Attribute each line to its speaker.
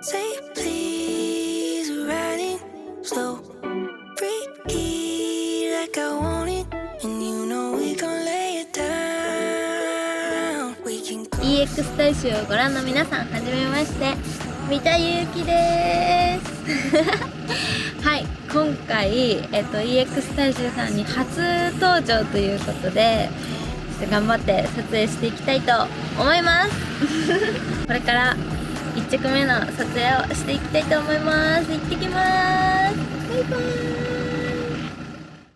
Speaker 1: Say please, riding slow, freaky like I want it, and you know we gon' lay it down. We can go.
Speaker 2: EX 大衆をご覧の皆さん、はじめまして、三田悠貴でーすはい、今回、EX 大衆さんに初登場ということで、頑張って撮影していきたいと思いますこれから1着目の撮影をしていきたいと思います。行ってきます。バイバーイ。